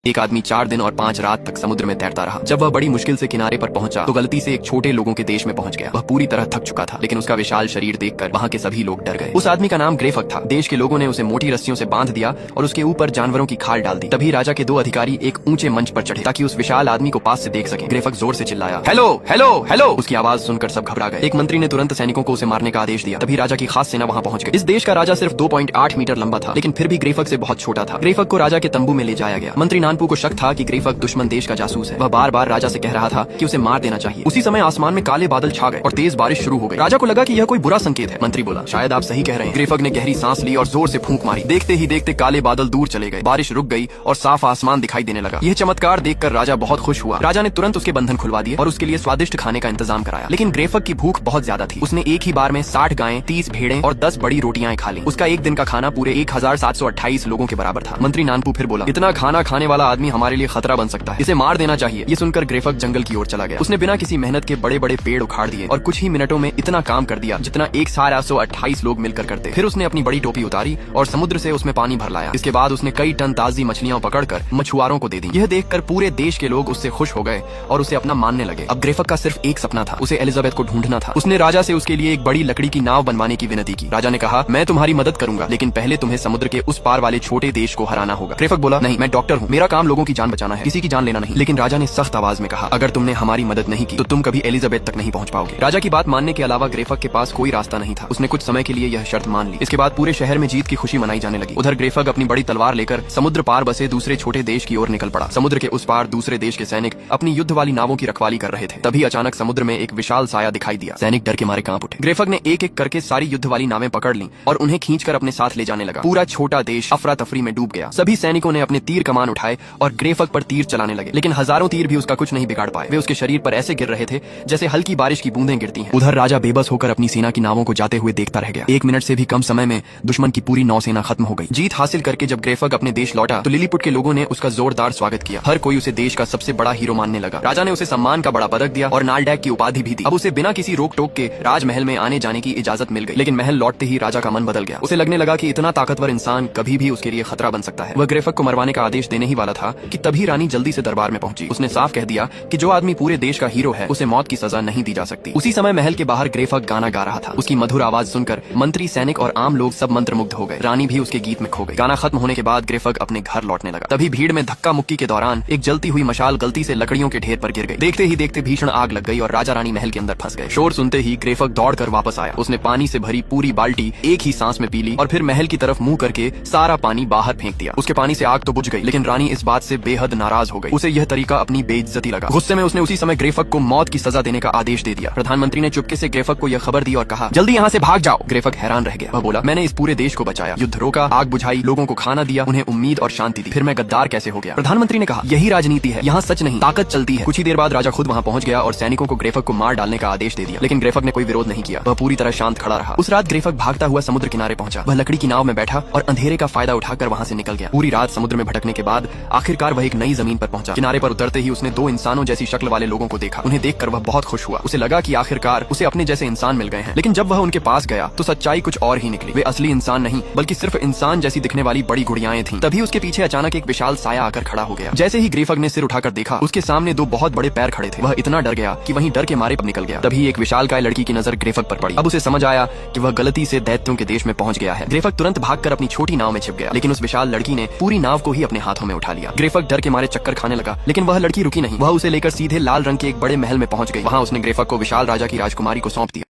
एक आदमी 4 दिन और 5 रात तक समुद्र में तैरता रहा। जब वह बड़ी मुश्किल से किनारे पर पहुंचा तो गलती से एक छोटे लोगों के देश में पहुंच गया। वह पूरी तरह थक चुका था, लेकिन उसका विशाल शरीर देखकर वहां के सभी लोग डर गए। उस आदमी का नाम ग्रेफक था। देश के लोगों ने उसे मोटी रस्सियों से बांध दिया और उसके ऊपर जानवरों की खाल डाल दी। तभी राजा के 2 अधिकारी एक ऊंचे मंच पर चढ़े ताकि उस विशाल आदमी को पास से देख सके। ग्रेफक जोर से चिल्लाया, हेलो हेलो हेलो। उसकी आवाज सुनकर सब घबरा गए। एक मंत्री ने तुरंत सैनिकों को उसे मारने का आदेश दिया। तभी राजा की खास सेना वहां पहुंच गई। इस देश का राजा सिर्फ 2.8 मीटर लंबा था, लेकिन फिर भी ग्रेफक से बहुत छोटा था। ग्रेफक को राजा के तंबू में ले जाया गया। मंत्री नानपू को शक था कि ग्रेफक दुश्मन देश का जासूस है। वह बार बार राजा से कह रहा था कि उसे मार देना चाहिए। उसी समय आसमान में काले बादल छा गए और तेज बारिश शुरू हो गई। राजा को लगा कि यह कोई बुरा संकेत है। मंत्री बोला, शायद आप सही कह रहे हैं। ग्रेफक ने गहरी सांस ली और जोर से फूंक मारी। देखते ही देखते काले बादल दूर चले गए, बारिश रुक गई और साफ आसमान दिखाई देने लगा। यह चमत्कार देखकर राजा बहुत खुश हुआ। राजा ने तुरंत उसके बंधन खुलवा दिए और उसके लिए स्वादिष्ट खाने का इंतजाम कराया। लेकिन ग्रेफक की भूख बहुत ज्यादा थी। उसने एक ही बार में 60 गायें, 30 भेड़ें और 10 बड़ी रोटियां खा ली। उसका एक दिन का खाना पूरे 1728 लोगों के बराबर था। मंत्री नानपू फिर बोला, इतना खाना खाने वाला आदमी हमारे लिए खतरा बन सकता है, इसे मार देना चाहिए। ये सुनकर ग्रेफक जंगल की ओर चला गया। उसने बिना किसी मेहनत के बड़े बड़े पेड़ उखाड़ दिए और कुछ ही मिनटों में इतना काम कर दिया जितना 1728 लोग मिलकर करते। फिर उसने अपनी बड़ी टोपी उतारी और समुद्र से उसमें पानी भर लाया। इसके बाद उसने कई टन ताजी मछलियां पकड़कर मछुआरों को दे दी। यह देखकर पूरे देश के लोग उससे खुश हो गए और उसे अपना मानने लगे। अब ग्रेफक का सिर्फ एक सपना था, उसे एलिजाबेथ को ढूंढना था। उसने राजा से उसके लिए एक बड़ी लकड़ी की नाव बनवाने की विनती की। राजा ने कहा, मैं तुम्हारी मदद करूंगा, लेकिन पहले तुम्हें समुद्र के उस पार वाले छोटे देश को हराना होगा। ग्रेफक बोला, नहीं, मैं डॉक्टर हूँ, मेरा काम लोगों की जान बचाना है, किसी की जान लेना नहीं। लेकिन राजा ने सख्त आवाज में कहा, अगर तुमने हमारी मदद नहीं की तो तुम कभी एलिजाबेथ तक नहीं पहुंच पाओगे। राजा की बात मानने के अलावा ग्रेफक के पास कोई रास्ता नहीं था। उसने कुछ समय के लिए यह शर्त मान ली। इसके बाद पूरे शहर में जीत की खुशी मनाई जाने लगी। उधर ग्रेफक अपनी बड़ी तलवार लेकर समुद्र पार बसे दूसरे छोटे देश की ओर निकल पड़ा। समुद्र के उस पार दूसरे देश के सैनिक अपनी युद्ध वाली नावों की रखवाली कर रहे थे। तभी अचानक समुद्र में एक विशाल साया दिखाई दिया। सैनिक डर के मारे कांप उठे। ग्रेफक ने एक एक करके सारी युद्ध वाली नावें पकड़ ली और उन्हें खींचकर अपने साथ ले जाने लगा। पूरा छोटा देश अफरा तफरी में डूब गया। सभी सैनिकों ने अपने तीर कमान उठाए और ग्रेफक पर तीर चलाने लगे, लेकिन हजारों तीर भी उसका कुछ नहीं बिगाड़ पाए। वे उसके शरीर पर ऐसे गिर रहे थे जैसे हल्की बारिश की बूंदें गिरती हैं। उधर राजा बेबस होकर अपनी सेना की नावों को जाते हुए देखता रह गया। 1 मिनट से भी कम समय में दुश्मन की पूरी नौसेना खत्म हो गई। जीत हासिल करके जब ग्रेफक अपने देश लौटा तो लिलीपुट के लोगों ने उसका जोरदार स्वागत किया। हर कोई उसे देश का सबसे बड़ा हीरो मानने लगा। राजा ने उसे सम्मान का बड़ा पदक दिया और नालडैक की उपाधि भी दी। अब उसे बिना किसी रोक टोक के राजमहल में आने जाने की इजाजत मिल गई। लेकिन महल लौटते ही राजा का मन बदल गया। उसे लगने लगा कि इतना ताकतवर इंसान कभी भी उसके लिए खतरा बन सकता है। वह ग्रेफक को मरवाने का आदेश देने ही वाला था कि तभी रानी जल्दी से दरबार में पहुंची। उसने साफ कह दिया कि जो आदमी पूरे देश का हीरो है उसे मौत की सजा नहीं दी जा सकती। उसी समय महल के बाहर ग्रेफक गाना गा रहा था। उसकी मधुर आवाज सुनकर मंत्री, सैनिक और आम लोग सब मंत्रमुग्ध हो गए। रानी भी उसके गीत में खो गई। गाना खत्म होने के बाद ग्रेफक अपने घर लौटने लगा। तभी भीड़ में धक्का मुक्की के दौरान एक जलती हुई मशाल गलती से लकड़ियों के ढेर पर गिर गई। देखते ही देखते भीषण आग लग गई और राजा रानी महल के अंदर फंस गए। शोर सुनते ही ग्रेफक दौड़कर वापस आया। उसने पानी से भरी पूरी बाल्टी एक ही सांस में पी ली और फिर महल की तरफ मुंह करके सारा पानी बाहर फेंक दिया। उसके पानी से आग तो बुझ गई, लेकिन रानी इस बात से बेहद नाराज हो गई। उसे यह तरीका अपनी बेइज्जती लगा। गुस्से में उसने उसी समय ग्रेफक को मौत की सजा देने का आदेश दे दिया। प्रधानमंत्री ने चुपके से ग्रेफक को यह खबर दी और कहा, जल्दी यहाँ से भाग जाओ। ग्रेफक हैरान रह गया। वह बोला, मैंने इस पूरे देश को बचाया, युद्ध रोका, आग बुझाई, लोगों को खाना दिया, उन्हें उम्मीद और शांति दी, फिर मैं गद्दार कैसे हो गया? प्रधानमंत्री ने कहा, यही राजनीति है, यहाँ सच नहीं ताकत चलती है। कुछ ही देर बाद राजा खुद वहाँ पहुँच गया और सैनिकों को ग्रेफक को मार डालने का आदेश दे दिया। लेकिन ग्रेफक ने कोई विरोध नहीं किया। वह पूरी तरह शांत खड़ा रहा। उस रात ग्रेफक भागता हुआ समुद्र किनारे पहुंचा। वह लकड़ी की नाव में बैठा और अंधेरे का फायदा उठाकर वहाँ से निकल गया। पूरी रात समुद्र में भटकने के बाद आखिरकार वह एक नई जमीन पर पहुंचा। किनारे पर उतरते ही उसने 2 इंसानों जैसी शक्ल वाले लोगों को देखा। उन्हें देखकर वह बहुत खुश हुआ। उसे लगा कि आखिरकार उसे अपने जैसे इंसान मिल गए हैं। लेकिन जब वह उनके पास गया तो सच्चाई कुछ और ही निकली। वे असली इंसान नहीं बल्कि सिर्फ इंसान जैसी दिखने वाली बड़ी गुड़ियाएं थीं। तभी उसके पीछे अचानक एक विशाल साया आकर खड़ा हो गया। जैसे ही ग्रेफक ने सिर उठाकर देखा, उसके सामने 2 बहुत बड़े पैर खड़े थे। वह इतना डर गया कि वहीं डर के मारे निकल गया। तभी एक विशालकाय लड़की की नजर ग्रेफक पर पड़ी। अब उसे समझ आया कि वह गलती से दैत्यों के देश में पहुंच गया है। ग्रेफक तुरंत भागकर अपनी छोटी नाव में छिप गया, लेकिन उस विशाल लड़की ने पूरी नाव को ही अपने हाथों में उठा लिया। ग्रेफक डर के मारे चक्कर खाने लगा, लेकिन वह लड़की रुकी नहीं। वह उसे लेकर सीधे लाल रंग के एक बड़े महल में पहुंच गई। वहां उसने ग्रेफक को विशाल राजा की राजकुमारी को सौंप दिया।